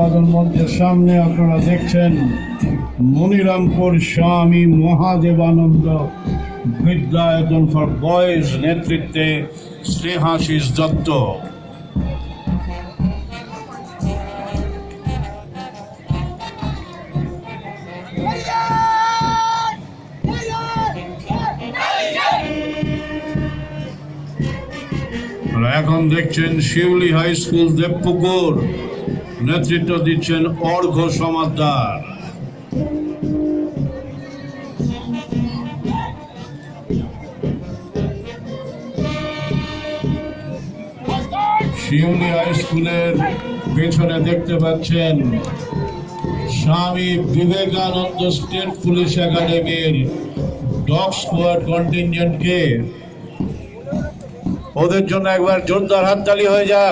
অভিবাদন মঞ্চের সামনে আপনারা দেখছেন মনিরামপুর স্বামী মহাদেবানন্দ বিদ্যায়তন ফর বয়েজ নেতৃত্বে স্নেহাশিস দত্ত। এখন দেখছেন শিউলি হাই স্কুল দেবপুকুর, নেতৃত্ব দিচ্ছেন অর্ঘ্য সমাদ্দার। শিউলি হাই স্কুলের পেছনে দেখতে পাচ্ছেন স্বামী বিবেকানন্দ স্টেট পুলিশ একাডেমির ডগ স্কোয়াড কন্টিনজেন্টকে। ওদের জন্য একবার জোরদার হাততালি হয়ে যাক।